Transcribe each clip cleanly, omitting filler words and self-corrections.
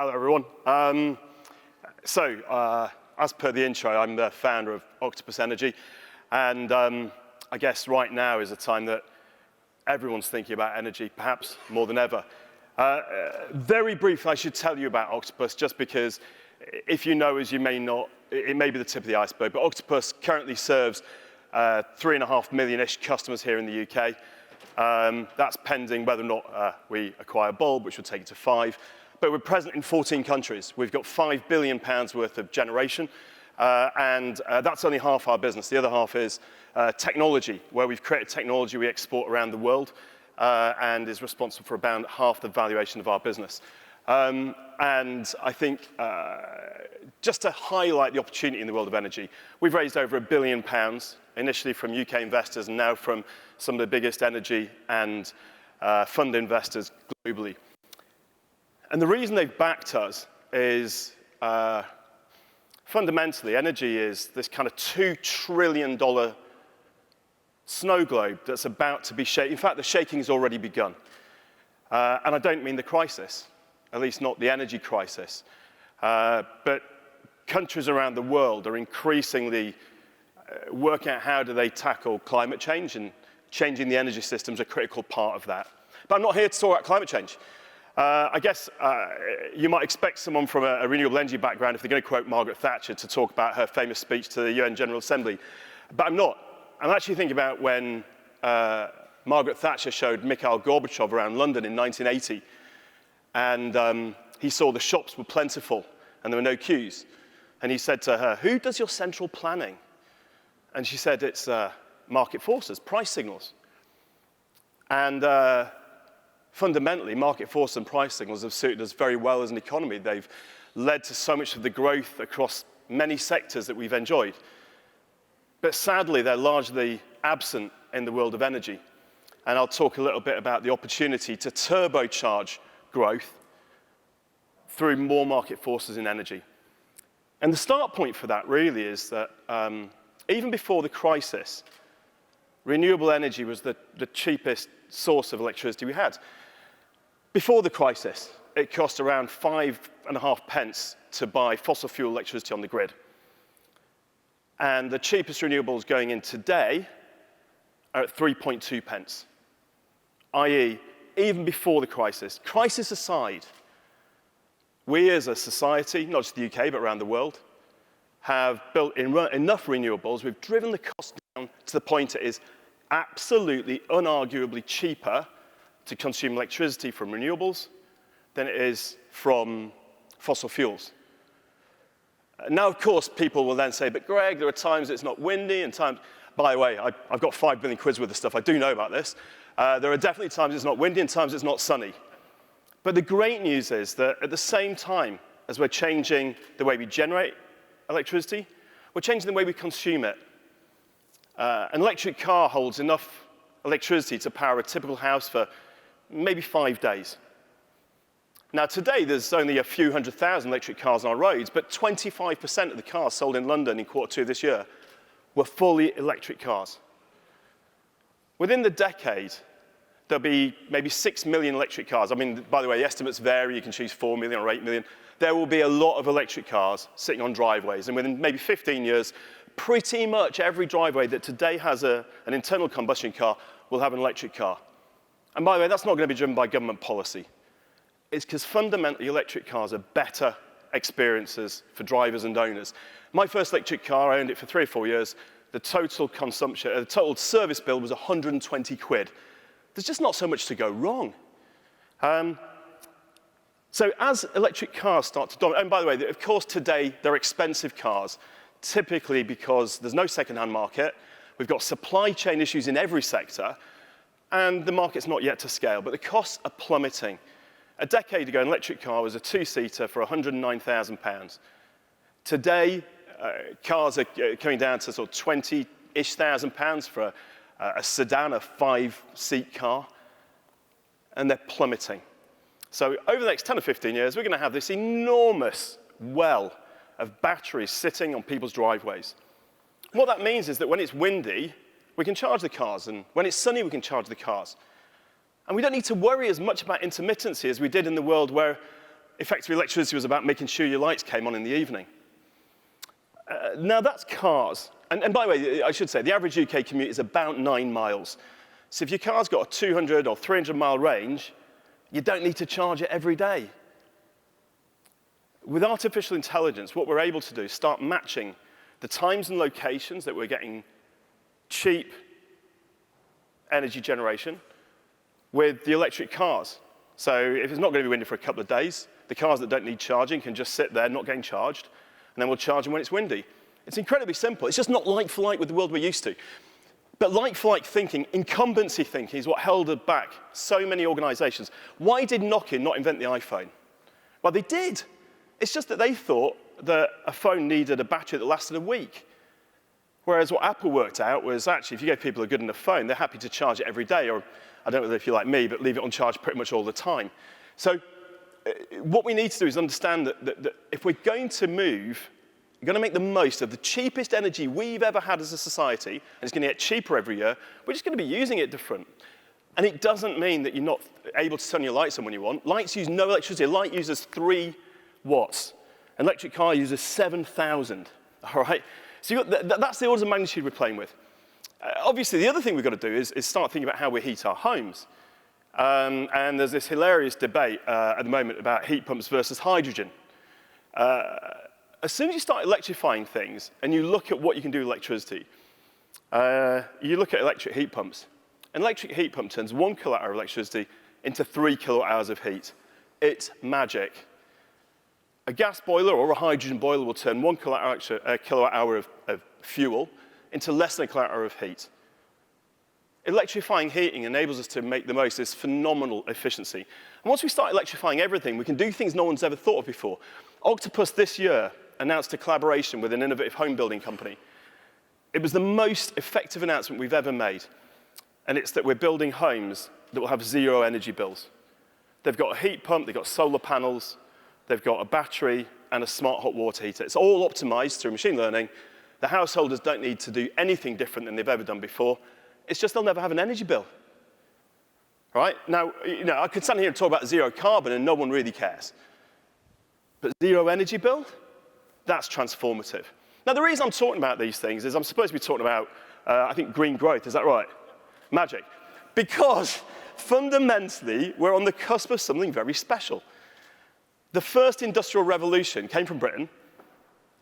Hello, everyone. As per the intro, I'm the founder of Octopus Energy, and I guess right now is a time that everyone's thinking about energy, perhaps more than ever. Very briefly, I should tell you about Octopus, just because if you know us, you may not, it may be the tip of the iceberg, but Octopus currently serves 3.5 million-ish customers here in the UK. That's pending whether or not we acquire Bulb, which would take it to 5. But we're present in 14 countries. We've got £5 billion worth of generation, and that's only half our business. The other half is technology, where we've created technology we export around the world, and is responsible for about half the valuation of our business. And I think just to highlight the opportunity in the world of energy, we've raised over £1 billion, initially from UK investors and now from some of the biggest energy and fund investors globally. And the reason they've backed us is fundamentally, energy is this kind of $2 trillion snow globe that's about to be shaken. In fact, the shaking has already begun. And I don't mean the crisis, at least not the energy crisis. But countries around the world are increasingly working out how do they tackle climate change, and changing the energy system is a critical part of that. But I'm not here to talk about climate change. I guess you might expect someone from a renewable energy background, if they're going to quote Margaret Thatcher, to talk about her famous speech to the UN General Assembly. But I'm not. I'm actually thinking about when Margaret Thatcher showed Mikhail Gorbachev around London in 1980, and he saw the shops were plentiful and there were no queues. And he said to her, "Who does your central planning?" And she said, "It's market forces, price signals." And fundamentally, market forces and price signals have suited us very well as an economy. They've led to so much of the growth across many sectors that we've enjoyed. But sadly, they're largely absent in the world of energy. And I'll talk a little bit about the opportunity to turbocharge growth through more market forces in energy. And the start point for that really is that even before the crisis, renewable energy was the cheapest source of electricity we had. Before the crisis, it cost around 5.5 pence to buy fossil fuel electricity on the grid. And the cheapest renewables going in today are at 3.2 pence, i.e., even before the crisis. Crisis aside, we as a society, not just the UK, but around the world, have built enough renewables. We've driven the cost down to the point it is absolutely, unarguably cheaper to consume electricity from renewables than it is from fossil fuels. Now, of course, people will then say, "But Greg, there are times it's not windy and times..." By the way, I've got 5 billion quiz with this stuff. I do know about this. There are definitely times it's not windy and times it's not sunny. But the great news is that at the same time as we're changing the way we generate electricity, we're changing the way we consume it. An electric car holds enough electricity to power a typical house for maybe 5 days. Now, today, there's only a few 100,000 electric cars on our roads, but 25% of the cars sold in London in Q2 this year were fully electric cars. Within the decade, there'll be maybe 6 million electric cars. I mean, by the way, estimates vary. You can choose 4 million or 8 million. There will be a lot of electric cars sitting on driveways, and within maybe 15 years, pretty much every driveway that today has an internal combustion car will have an electric car. And by the way, that's not going to be driven by government policy. It's because fundamentally electric cars are better experiences for drivers and owners. My first electric car, I owned it for 3 or 4 years. The total consumption, the total service bill was 120 quid. There's just not so much to go wrong. So as electric cars start to dominate, and by the way, of course today they're expensive cars, typically because there's no second-hand market. We've got supply chain issues in every sector, and the market's not yet to scale, but the costs are plummeting. A decade ago, an electric car was a 2-seater for £109,000. Today, cars are coming down to sort of 20-ish thousand pounds for a sedan, a 5-seat car, and they're plummeting. So over the next 10 or 15 years, we're going to have this enormous well of batteries sitting on people's driveways. What that means is that when it's windy, we can charge the cars, and when it's sunny, we can charge the cars. And we don't need to worry as much about intermittency as we did in the world where effectively electricity was about making sure your lights came on in the evening. Now that's cars. And by the way, I should say, the average UK commute is about 9 miles. So if your car's got a 200 or 300 mile range, you don't need to charge it every day. With artificial intelligence, what we're able to do is start matching the times and locations that we're getting cheap energy generation with the electric cars. So if it's not going to be windy for a couple of days, the cars that don't need charging can just sit there not getting charged, and then we'll charge them when it's windy. It's incredibly simple. It's just not like for like with the world we're used to. But like for like thinking, incumbency thinking is what held back so many organizations. Why did Nokia not invent the iPhone? Well, they did. It's just that they thought that a phone needed a battery that lasted a week. Whereas what Apple worked out was actually, if you gave people a good enough phone, they're happy to charge it every day, or I don't know if you're like me, but leave it on charge pretty much all the time. So what we need to do is understand that if we're going to move, we're going to make the most of the cheapest energy we've ever had as a society, and it's going to get cheaper every year, we're just going to be using it different. And it doesn't mean that you're not able to turn your lights on when you want. Lights use no electricity. A light uses 3 watts. An electric car uses 7,000, all right? So that's the orders of magnitude we're playing with. Obviously, the other thing we've got to do is start thinking about how we heat our homes. And there's this hilarious debate at the moment about heat pumps versus hydrogen. As soon as you start electrifying things and you look at what you can do with electricity, you look at electric heat pumps. An electric heat pump turns 1 kilowatt hour of electricity into 3 kilowatt hours of heat. It's magic. A gas boiler or a hydrogen boiler will turn 1 kilowatt hour of fuel into less than a kilowatt hour of heat. Electrifying heating enables us to make the most of this phenomenal efficiency. And once we start electrifying everything, we can do things no one's ever thought of before. Octopus this year announced a collaboration with an innovative home building company. It was the most effective announcement we've ever made. And it's that we're building homes that will have 0 energy bills. They've got a heat pump, they've got solar panels, they've got a battery and a smart hot water heater. It's all optimized through machine learning. The householders don't need to do anything different than they've ever done before. It's just they'll never have an energy bill. Right? Now, I could stand here and talk about 0 carbon and no one really cares. But 0 energy bill? That's transformative. Now, the reason I'm talking about these things is I'm supposed to be talking about, I think, green growth. Is that right? Magic. Because fundamentally, we're on the cusp of something very special. The first industrial revolution came from Britain,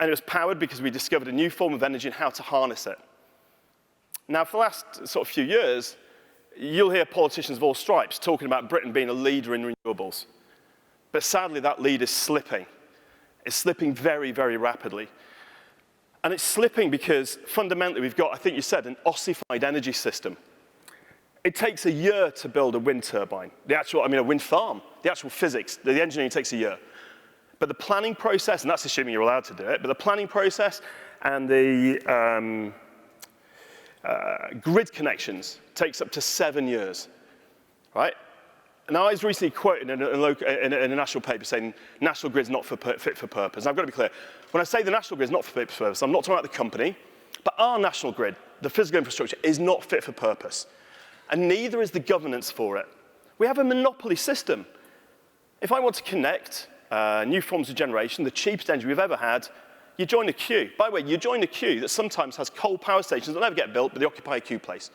and it was powered because we discovered a new form of energy and how to harness it. Now, for the last sort of few years, you'll hear politicians of all stripes talking about Britain being a leader in renewables. But sadly, that lead is slipping. It's slipping very, very rapidly. And it's slipping because fundamentally we've got, I think you said, an ossified energy system. It takes a year to build a wind turbine. A wind farm. The actual physics, the engineering takes a year. But the planning process, and that's assuming you're allowed to do it, but the planning process and the grid connections takes up to 7 years, right? Now, I was recently quoted in a national paper saying national grid's not fit for purpose. And I've got to be clear. When I say the national grid's not fit for purpose, I'm not talking about the company, but our national grid, the physical infrastructure, is not fit for purpose. And neither is the governance for it. We have a monopoly system. If I want to connect new forms of generation, the cheapest energy we've ever had, you join a queue. By the way, you join a queue that sometimes has coal power stations that never get built, but they occupy a queue place.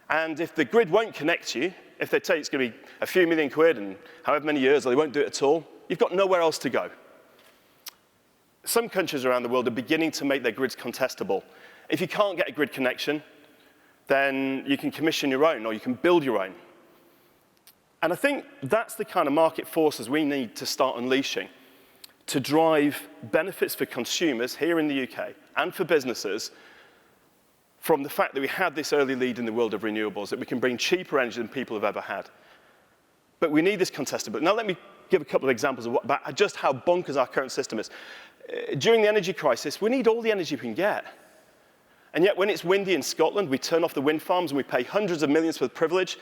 And if the grid won't connect you, if they tell you it's going to be a few million quid and however many years, or they won't do it at all, you've got nowhere else to go. Some countries around the world are beginning to make their grids contestable. If you can't get a grid connection, then you can commission your own, or you can build your own. And I think that's the kind of market forces we need to start unleashing to drive benefits for consumers here in the UK and for businesses from the fact that we had this early lead in the world of renewables, that we can bring cheaper energy than people have ever had. But we need this contestability. Now let me give a couple of examples about just how bonkers our current system is. During the energy crisis, we need all the energy we can get. And yet when it's windy in Scotland, we turn off the wind farms and we pay hundreds of millions for the privilege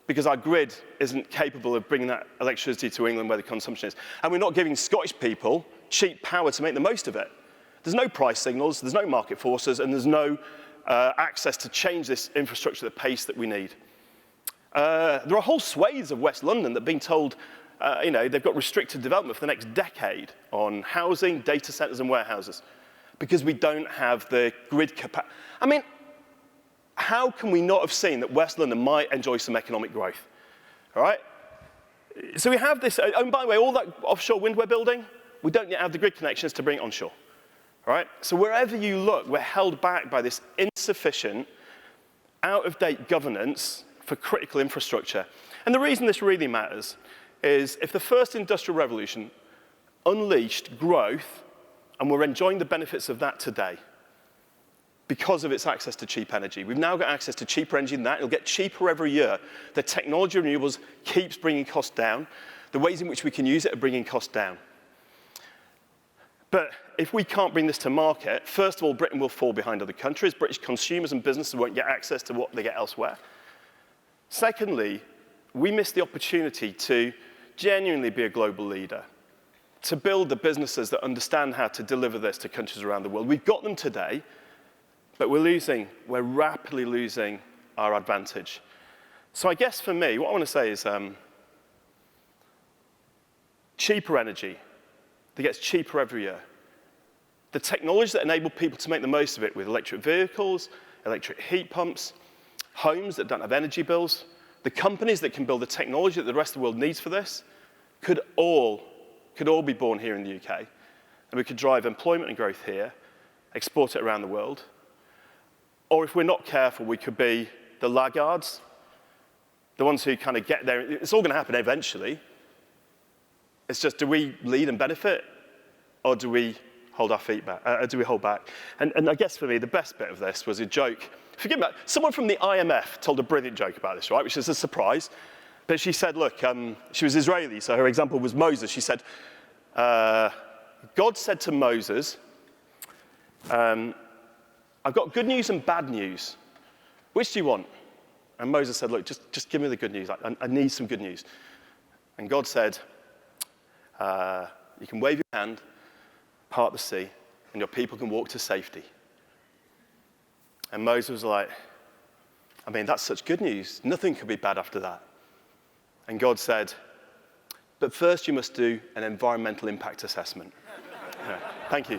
because our grid isn't capable of bringing that electricity to England where the consumption is. And we're not giving Scottish people cheap power to make the most of it. There's no price signals, there's no market forces, and there's no access to change this infrastructure at the pace that we need. There are whole swathes of West London that are being told they've got restricted development for the next decade on housing, data centers, and warehouses because we don't have the grid capacity. I mean, how can we not have seen that West London might enjoy some economic growth? All right? So we have this, and by the way, all that offshore wind we're building, we don't yet have the grid connections to bring it onshore. All right? So wherever you look, we're held back by this insufficient, out-of-date governance for critical infrastructure. And the reason this really matters is if the first industrial revolution unleashed growth, and we're enjoying the benefits of that today, because of its access to cheap energy. We've now got access to cheaper energy than that. It'll get cheaper every year. The technology of renewables keeps bringing costs down. The ways in which we can use it are bringing costs down. But if we can't bring this to market, first of all, Britain will fall behind other countries. British consumers and businesses won't get access to what they get elsewhere. Secondly, we miss the opportunity to genuinely be a global leader, to build the businesses that understand how to deliver this to countries around the world. We've got them today, but we're rapidly losing our advantage. So I guess for me, what I want to say is cheaper energy that gets cheaper every year. The technologies that enable people to make the most of it with electric vehicles, electric heat pumps, homes that don't have energy bills, the companies that can build the technology that the rest of the world needs for this could all be born here in the UK. And we could drive employment and growth here, export it around the world. Or if we're not careful, we could be the laggards, the ones who kind of get there. It's all going to happen eventually. It's just, do we lead and benefit, or do we hold our feet back? Hold back? And I guess for me, the best bit of this was a joke. Forgive me, someone from the IMF told a brilliant joke about this, right, which is a surprise. But she said, look, she was Israeli, so her example was Moses. She said, God said to Moses, I've got good news and bad news. Which do you want? And Moses said, look, just give me the good news. I need some good news. And God said, you can wave your hand, part the sea, and your people can walk to safety. And Moses was like, I mean, that's such good news. Nothing could be bad after that. And God said, but first you must do an environmental impact assessment. Yeah, thank you.